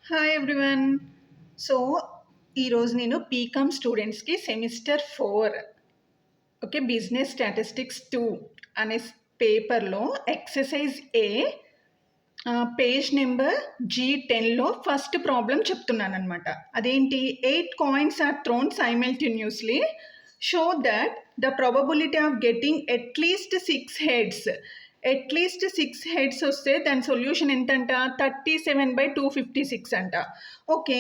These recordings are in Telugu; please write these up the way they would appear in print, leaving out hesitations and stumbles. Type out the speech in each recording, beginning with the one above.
Hi everyone. సో, ఈరోజు నేను బీకామ్ స్టూడెంట్స్‌కి సెమిస్టర్ 4 ఓకే. బిజినెస్ స్టాటిస్టిక్స్ 2 అనే పేపర్‌లో ఎక్సర్సైజ్ ఏ పేజ్ నెంబర్ G10లో ఫస్ట్ ప్రాబ్లమ్ చెప్తున్నాననమాట. అదేంటి 8 coins are thrown simultaneously show that the probability of getting at least 6 heads. At least 6 heads వస్తే దాని సొల్యూషన్ ఎంతంట 37/256 అంట. ఓకే.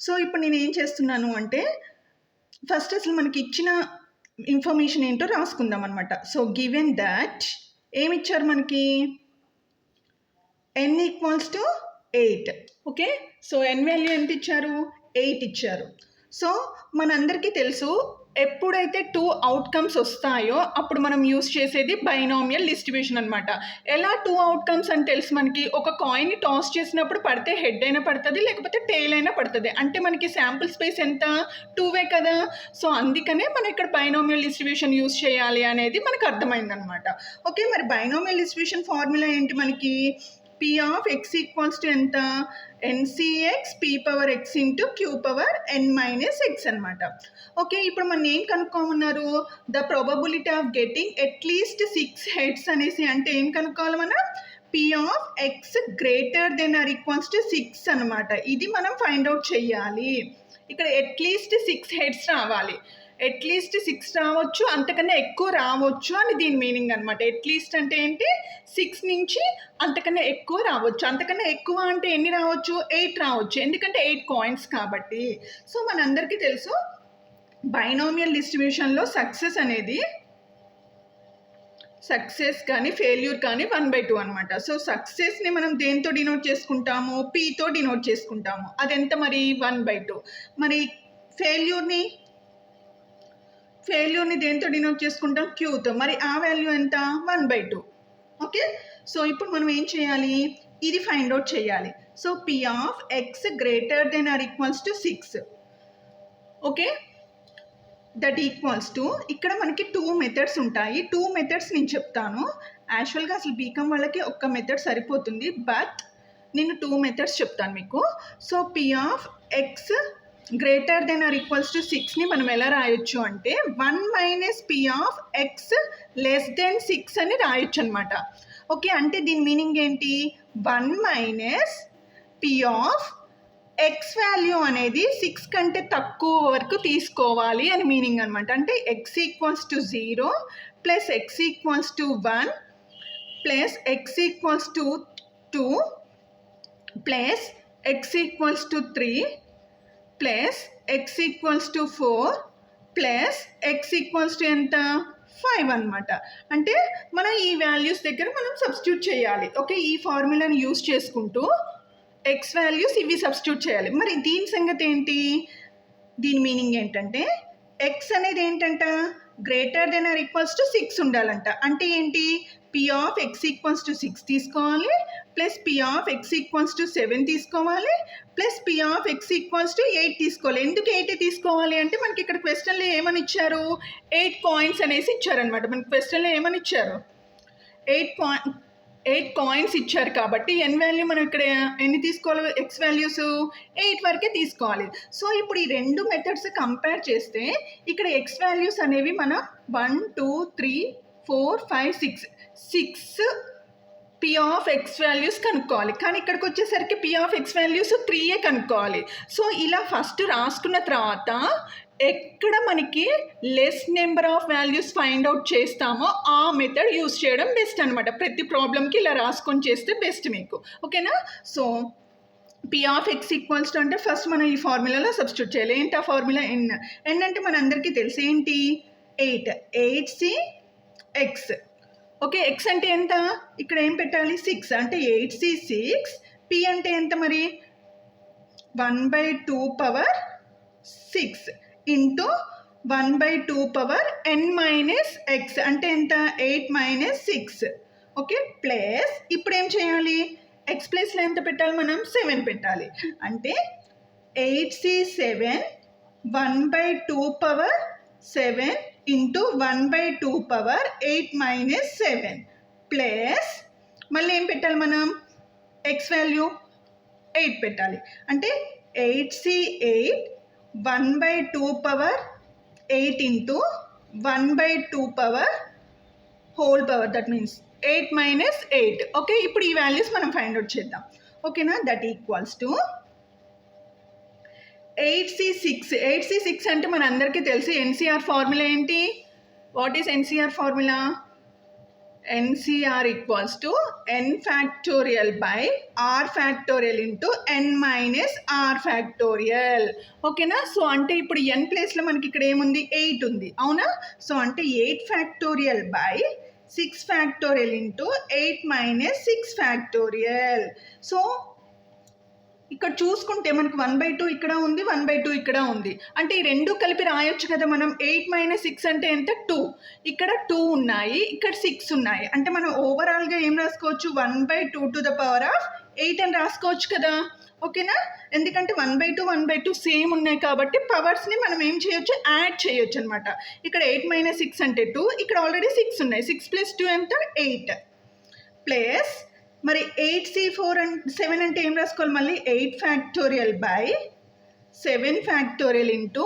సో ఇప్పుడు నేను ఏం చేస్తున్నాను అంటే ఫస్ట్ అసలు మనకి ఇచ్చిన ఇన్ఫర్మేషన్ ఏంటో రాసుకుందాం అనమాట. సో గివెన్ దట్ ఏమిచ్చారు మనకి n equals to 8. Okay. So n value ఎంత ఇచ్చారు 8 ఇచ్చారు. సో మనందరికీ తెలుసు ఎప్పుడైతే 2 అవుట్కమ్స్ వస్తాయో అప్పుడు మనం యూస్ చేసేది బైనామియల్ డిస్ట్రిబ్యూషన్ అనమాట. ఎలా 2 అవుట్కమ్స్ అని తెలుసు మనకి, ఒక కాయిన్ని టాస్ చేసినప్పుడు పడితే హెడ్ అయినా పడుతుంది లేకపోతే టెయిల్ అయినా పడుతుంది. అంటే మనకి శాంపుల్ స్పేస్ ఎంత 2వే కదా. సో అందుకనే మనం ఇక్కడ బైనామియల్ డిస్ట్రిబ్యూషన్ యూస్ చేయాలి అనేది మనకు అర్థమైందనమాట. ఓకే. మరి బైనామియల్ డిస్ట్రిబ్యూషన్ ఫార్ములా ఏంటి మనకి, P of x equals to ఎంత NCX P power x into Q power n minus x అనమాట. ఓకే. ఇప్పుడు మనం ఏం కనుక్కోమన్నారు, the probability of getting at least 6 heads అనేసి అంటే ఏం కనుక్కోవాలి మనం, P of x greater than or equals to 6 అనమాట. ఇది మనం ఫైండ్ అవుట్ చెయ్యాలి. ఇక్కడ అట్లీస్ట్ 6 హెడ్స్ రావాలి. అట్లీస్ట్ 6 రావచ్చు, అంతకన్నా ఎక్కువ రావచ్చు అని దీని మీనింగ్ అనమాట. అట్లీస్ట్ అంటే ఏంటి 6 నుంచి అంతకన్నా ఎక్కువ రావచ్చు. అంతకన్నా ఎక్కువ అంటే ఎన్ని రావచ్చు 8 రావచ్చు, ఎందుకంటే 8 కాయిన్స్ కాబట్టి. సో మనందరికీ తెలుసు బైనామియల్ డిస్ట్రిబ్యూషన్లో సక్సెస్ అనేది సక్సెస్ కానీ ఫెయిల్యూర్ కానీ 1/2 అనమాట. సో సక్సెస్ని మనం దేంతో డినోట్ చేసుకుంటాము, పీతో డినోట్ చేసుకుంటాము. అదెంత మరి 1/2. మరి ఫెయిల్యూర్ని దేంతో డినోట్ చేసుకుంటాం, క్యూతో. మరి ఆ వాల్యూ ఎంత 1/2. ఓకే. సో ఇప్పుడు మనం ఏం చేయాలి, ఇది ఫైండ్ అవుట్ చేయాలి. So P of x greater than or equals to 6. Okay. That equals to ఇక్కడ మనకి 2 మెథడ్స్ ఉంటాయి. 2 మెథడ్స్ నేను చెప్తాను. యాక్చువల్గా అసలు బీకామ్ వాళ్ళకి ఒక్క మెథడ్ సరిపోతుంది, బట్ నేను 2 మెథడ్స్ చెప్తాను మీకు. So P of x greater than or equals to 6ని మనం ఎలా రాయొచ్చు అంటే 1 minus P of x less than 6 అని రాయొచ్చు అనమాట. ఓకే. అంటే దీని మీనింగ్ ఏంటి, 1 minus P of x value అనేది 6 కంటే తక్కువ వరకు తీసుకోవాలి అని మీనింగ్ అనమాట. అంటే x equals to 0 plus x equals to 1 plus x equals to 2 plus x equals to 3 plus x equals to 4 plus x equals to ఎంత 5 అనమాట. అంటే మనం ఈ వాల్యూస్ దగ్గర మనం సబ్స్టిట్యూట్ చేయాలి. ఓకే. ఈ ఫార్ములాని యూస్ చేసుకుంటూ x వాల్యూస్ ఇవి సబ్స్టిట్యూట్ చేయాలి. మరి దీని సంగతి ఏంటి, దీని మీనింగ్ ఏంటంటే x అనేది ఏంటంట greater than or equals to 6 ఉండాలంట. అంటే ఏంటి, P of x equals to 6 తీసుకోవాలి plus P of x equals to 7 తీసుకోవాలి plus P of x equals to 8 తీసుకోవాలి. ఎందుకు 8 తీసుకోవాలి అంటే మనకి ఇక్కడ క్వశ్చన్లో ఏమని ఇచ్చారు, 8 కాయిన్స్ అనేసి ఇచ్చారనమాట. మనకి క్వశ్చన్లో ఏమని ఇచ్చారు 8 కాయిన్స్ ఇచ్చారు కాబట్టి n వాల్యూ మనం ఇక్కడ ఎన్ని తీసుకోవాలి, x వాల్యూస్ 8 వరకే తీసుకోవాలి. సో ఇప్పుడు ఈ 2 మెథడ్స్ కంపేర్ చేస్తే ఇక్కడ x వాల్యూస్ అనేవి మనం 1 2 3 4 5 6 P ఆఫ్ x వాల్యూస్ కనుక్కోవాలి. కానీ ఇక్కడికి వచ్చేసరికి P ఆఫ్ x వాల్యూస్ 3 కనుక్కోవాలి. సో ఇలా ఫస్ట్ రాసుకున్న తర్వాత ఎక్కడ మనకి less number of values find out చేస్తామో ఆ మెథడ్ యూస్ చేయడం బెస్ట్ అనమాట. ప్రతి ప్రాబ్లమ్కి ఇలా రాసుకొని చేస్తే బెస్ట్ మీకు. ఓకేనా. So P of x equals to అంటే ఫస్ట్ మనం ఈ ఫార్ములాలో సబ్స్టిట్యూట్ చేయాలి. ఏంటి ఆ ఫార్ములా, n అంటే మనందరికీ తెలుసు ఏంటి 8c(x). ఓకే. x అంటే ఎంత, ఇక్కడ ఏం పెట్టాలి 6 అంటే 8c(6). P అంటే ఎంత మరి 1/2 power 6 into 1/2 power n minus x అంటే ఎంత 8 మైనస్ 6. ఓకే. ప్లస్ ఇప్పుడు ఏం చేయాలి, x ప్లేస్లో ఎంత పెట్టాలి మనం 7 పెట్టాలి. అంటే 8c7 1/2 power 7 into 1/2 power 8 minus 7 plus మళ్ళీ ఏం పెట్టాలి మనం x వాల్యూ 8 పెట్టాలి. అంటే 8C8 1/2 power 8 into 1/2 power whole power, that means 8 minus 8. Okay, ఇప్పుడు ఈ వాల్యూస్ మనం ఫైండ్ అవుట్ చేద్దాం. ఓకేనా, that equals to 8C6. 8C6 అంటే మన అందరికీ తెలిసి ఎన్సీఆర్ ఫార్ములా ఏంటి? What is NCR formula? NCR equals to n factorial by r factorial into n minus r factorial. ఓకేనా, సో అంటే ఇప్పుడు n ప్లేస్లో మనకి ఇక్కడ ఏముంది? 8 ఉంది, అవునా? సో అంటే 8 factorial by 6 factorial into 8 minus 6 factorial. So ఇక్కడ చూసుకుంటే మనకు 1/2 ఇక్కడ ఉంది, 1/2 ఇక్కడ ఉంది. అంటే ఈ రెండు కలిపి రాయొచ్చు కదా మనం. 8 మైనస్ 6 అంటే ఎంత? 2. ఇక్కడ 2 ఉన్నాయి, ఇక్కడ 6 ఉన్నాయి. అంటే మనం ఓవరాల్గా ఏం రాసుకోవచ్చు? 1/2 టు ద పవర్ ఆఫ్ 8 అని రాసుకోవచ్చు కదా. ఓకేనా, ఎందుకంటే 1/2 1/2 సేమ్ ఉన్నాయి కాబట్టి పవర్స్ని మనం ఏం చేయొచ్చు? యాడ్ చేయొచ్చు అనమాట. ఇక్కడ 8 మైనస్ 6 అంటే 2, ఇక్కడ ఆల్రెడీ 6 ఉన్నాయి. 6 ప్లస్ 2 ఎంత? 8 ప్లస్ మరి 8C4 అండ్ 7 అంటే ఏం రాసుకోవాలి? మళ్ళీ 8 factorial by 7 factorial into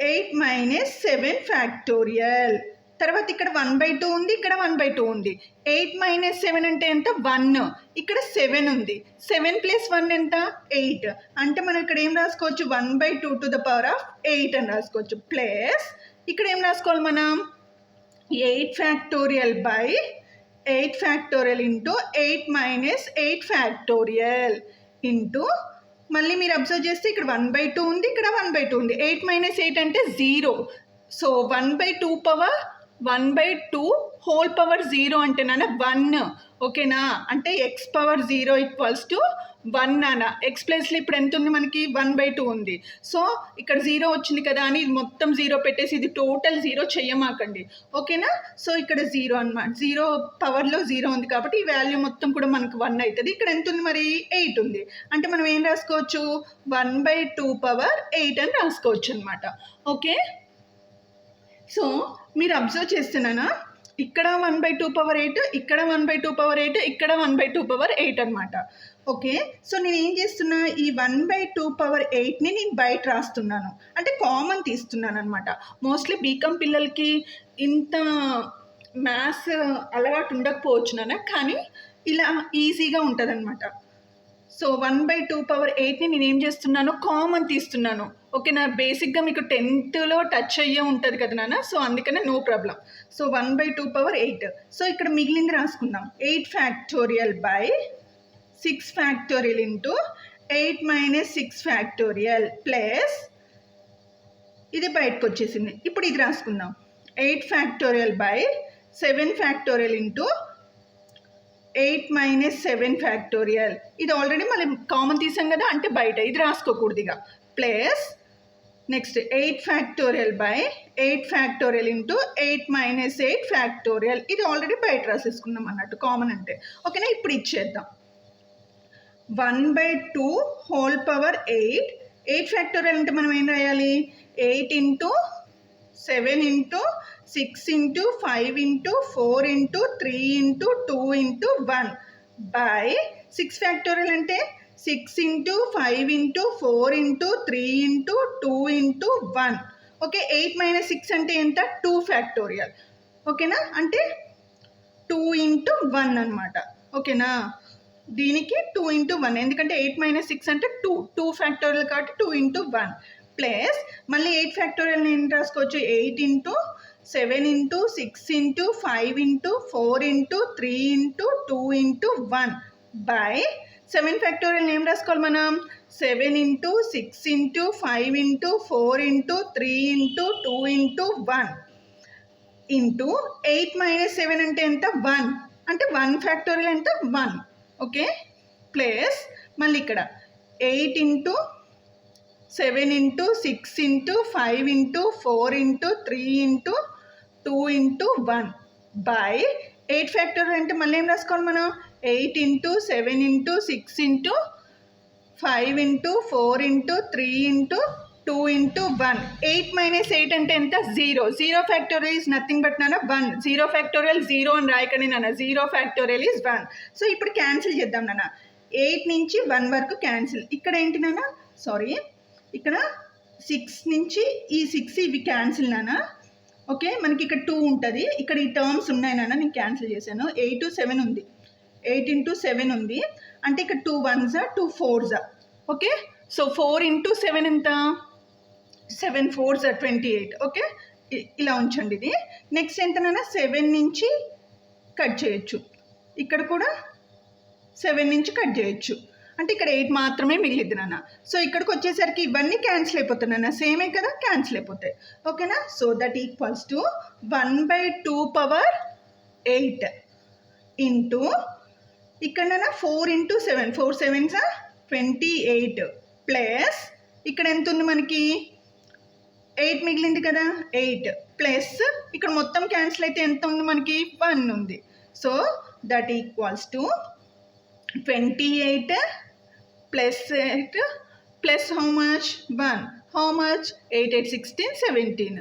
8 minus 7 factorial. తర్వాత ఇక్కడ 1/2 ఉంది, ఇక్కడ 1/2 ఉంది. 8 మైనస్ 7 అంటే ఎంత? 1. ఇక్కడ 7 ఉంది. 7 ప్లస్ 1 ఎంత? 8. అంటే మనం ఇక్కడ ఏం రాసుకోవచ్చు? 1/2 టు ద పవర్ ఆఫ్ 8 అని రాసుకోవచ్చు. ప్లస్ ఇక్కడ ఏం రాసుకోవాలి మనం? 8 factorial by 8 factorial into 8 minus 8 factorial into మళ్ళీ మీరు అబ్జర్వ్ చేస్తే ఇక్కడ 1/2 ఉంది, ఇక్కడ 1/2 ఉంది. 8 మైనస్ 8 అంటే 0. సో 1/2 పవర్ 1/2 హోల్ పవర్ 0 అంటే నాన్న 1. ఓకేనా, అంటే x పవర్ 0 ఈక్వల్స్ టు 1 నాన్న. ఎక్స్ ప్లేస్లో ఇప్పుడు ఎంత ఉంది మనకి? 1/2 ఉంది. సో ఇక్కడ 0 వచ్చింది కదా అని ఇది మొత్తం 0 పెట్టేసి ఇది టోటల్ 0 చెయ్యమాకండి. ఓకేనా, సో ఇక్కడ 0 అనమాట. 0 పవర్లో 0 ఉంది కాబట్టి ఈ వాల్యూ మొత్తం కూడా మనకు 1 అవుతుంది. ఇక్కడ ఎంత ఉంది మరి? 8 ఉంది. అంటే మనం ఏం రాసుకోవచ్చు? 1/2 పవర్ 8 అని రాసుకోవచ్చు అనమాట. ఓకే, సో మీరు అబ్జర్వ్ చేస్తున్నానా? ఇక్కడ 1/2 పవర్ 8, ఇక్కడ 1/2 పవర్ 8, ఇక్కడ 1/2 పవర్ 8 అనమాట. ఓకే, సో నేను ఏం చేస్తున్నా? ఈ 1/2 పవర్ 8ని నేను బయట రాస్తున్నాను, అంటే కామన్ తీస్తున్నాను అనమాట. మోస్ట్లీ బీకామ్ పిల్లలకి ఇంత మ్యాథ్స్ అలవాటు ఉండకపోవచ్చు నాన్న, కానీ ఇలా ఈజీగా ఉంటుంది అనమాట. సో 1/2 పవర్ 8ని నేను ఏం చేస్తున్నాను? కామన్ తీస్తున్నాను. ఓకేనా, బేసిక్గా మీకు 10th టచ్ అయ్యే ఉంటుంది కదా నాన్న, సో అందుకనే no problem. So 1/2 power 8. So ఇక్కడ మిగిలింది రాసుకుందాం. 8 factorial by 6 factorial into 8 minus 6 factorial plus ఇది బయటకు వచ్చేసింది. ఇప్పుడు ఇది రాసుకుందాం. 8 factorial by 7 factorial into 8 minus 7 factorial. ఇది ఆల్రెడీ మళ్ళీ కామన్ తీసాం కదా, అంటే బయట ఇది రాసుకోకూడదు ఇక. Plus next 8 factorial by 8 factorial into 8 minus 8 factorial. ఇది ఆల్రెడీ బయట రాసేసుకున్నాం అన్నట్టు, కామన్ అంటే. ఓకేనా, ఇప్పుడు ఇచ్చేద్దాం. 1/2 హోల్ పవర్ 8. 8 ఫ్యాక్టోరియల్ అంటే మనం ఏం రాయాలి? 8 into 7 into 6 into 5 into 4 into 3 into 2 into 1 by 6 factorial అంటే 6 into 5 into 4 into 3 into 2 into 1. Okay, 8 minus 6 అంటే ఎంత? 2 ఫ్యాక్టోరియల్. ఓకేనా, అంటే 2 ఇంటూ 1 అనమాట. ఓకేనా, దీనికి 2 ఇంటూ 1, ఎందుకంటే 8 మైనస్ 6 అంటే 2 ఫ్యాక్టోరియల్ కాబట్టి 2 ఇంటూ 1 ప్లస్ మళ్ళీ 8 ఫ్యాక్టోరియల్ ఏం రాసుకోవచ్చు? 8 into 7 into 6 into 5 into 4 into 3 into 2 into 1 by 7 factorial ఏం రాసుకోవాలి మనం? 7 into 6 into 5 into 4 into 3 into 2 into 1 into 8 minus 7 అంటే ఎంత? 1. అంటే 1 ఫ్యాక్టోరియల్ ఎంత? 1. ఓకే, ప్లస్ మళ్ళీ ఇక్కడ 8 into 7 into 6 into 5 into 4 into 3 into 2 into 1 by 8 factorial అంటే మళ్ళీ ఏం రాసుకోవాలి మనం? 8 into 7 into 6 into 5 into 4 into 3 into 2 into 1. 8 minus 8 అంటే ఎంత? 0. 0 ఫ్యాక్టోరియల్ ఈజ్ నథింగ్ బట్ నాన్న 1. 0 ఫ్యాక్టోరియల్ 0 అని రాయకండి నాన్న, 0 ఫ్యాక్టోరియల్ ఈజ్ 1. సో ఇప్పుడు క్యాన్సిల్ చేద్దాం నాన్న. 8 నుంచి 1 వరకు క్యాన్సిల్. ఇక్కడ ఏంటి నాన్న, సారీ, ఇక్కడ 6 నుంచి ఈ 6 ఇవి క్యాన్సిల్ నాన్న. ఓకే, మనకి ఇక్కడ 2 ఉంటుంది, ఇక్కడ ఈ టర్మ్స్ ఉన్నాయి నాన్న, నేను క్యాన్సిల్ చేశాను. 8 7 ఉంది, 8 into 7 ఉంది, అంటే ఇక్కడ 2 1s 2 4s. Okay, so 4 into 7 ఎంత, 7 4s 28. ఓకే, ఇలా ఉంచండి ఇది. నెక్స్ట్ ఎంతనైనా 7 నుంచి కట్ చేయొచ్చు, ఇక్కడ కూడా 7 నుంచి కట్ చేయొచ్చు, అంటే ఇక్కడ 8 మాత్రమే మిగిలిద్ది నాన్న. సో ఇక్కడికి వచ్చేసరికి ఇవన్నీ క్యాన్సిల్ అయిపోతాయి నాన్న, సేమే కదా, క్యాన్సిల్ అయిపోతాయి. ఓకేనా, so that equals to 1/2 power 8 into ఇక్కడ 4 into 7, 4 7s 28 ప్లస్ ఇక్కడ ఎంత ఉంది మనకి, 8 మిగిలింది కదా, 8 ప్లస్ ఇక్కడ మొత్తం క్యాన్సిల్ అయితే ఎంత ఉంది మనకి, 1 ఉంది. So that equals to 28 plus 8 plus how much, 1, how much, 8 8 16 17.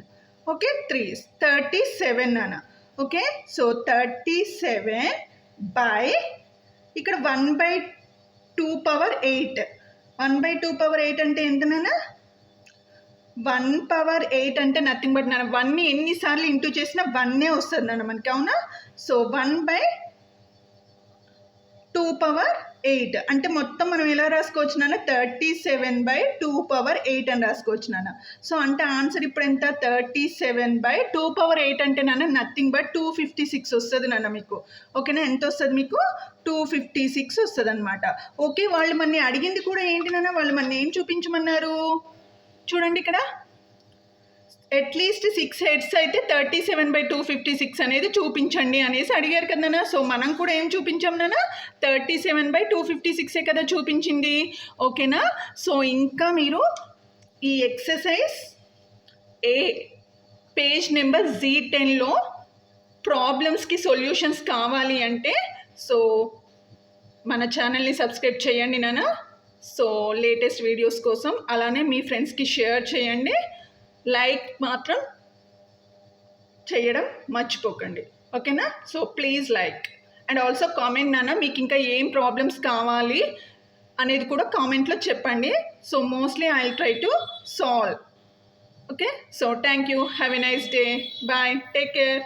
Okay, 3 37 నాన్న. ఓకే, సో 37 బై ఇక్కడ 1/2 పవర్ 8. 1/2 పవర్ 8 అంటే ఎంత నాన్న, 1 పవర్ 8 అంటే నథింగ్ బట్ నాన్న 1ని ఎన్నిసార్లు ఇంటూ చేసినా 1 వస్తుంది నాన్న మనకి, అవునా. సో 1/2 పవర్ 8 అంటే మొత్తం మనం ఎలా రాసుకోవచ్చు నాన్న, 37/2 పవర్ 8 అని రాసుకోవచ్చు నాన్న. సో అంటే ఆన్సర్ ఇప్పుడు ఎంత, 37/2 పవర్ 8 అంటే నాన్న నథింగ్ బట్ 256 వస్తుంది నాన్న మీకు. ఓకేనా, ఎంత వస్తుంది మీకు, 256 వస్తుంది అనమాట. ఓకే, వాళ్ళు మన అడిగింది కూడా ఏంటి నాన్న, వాళ్ళు మన ఏం చూపించమన్నారు చూడండి, ఇక్కడ అట్లీస్ట్ 6 హెడ్స్ అయితే 37/256 అనేది చూపించండి అనేసి అడిగారు కదా. సో మనం కూడా ఏం చూపించాం నాన్న, 37/256 కదా చూపించింది. ఓకేనా, సో ఇంకా మీరు ఈ ఎక్సర్సైజ్ పేజ్ నెంబర్ Z10లో ప్రాబ్లమ్స్కి సొల్యూషన్స్ కావాలి అంటే సో మన ఛానల్ని సబ్స్క్రైబ్ చేయండి నాన్న. సో లేటెస్ట్ వీడియోస్ కోసం, అలానే మీ ఫ్రెండ్స్కి షేర్ చేయండి, లైక్ మాత్రం చేయడం మర్చిపోకండి. ఓకేనా, so please like and also comment నాన్న, మీకు ఇంకా ఏం ప్రాబ్లమ్స్ కావాలి అనేది కూడా కామెంట్లో చెప్పండి. So mostly I will try to solve. Okay, so thank you, have a nice day, bye, take care.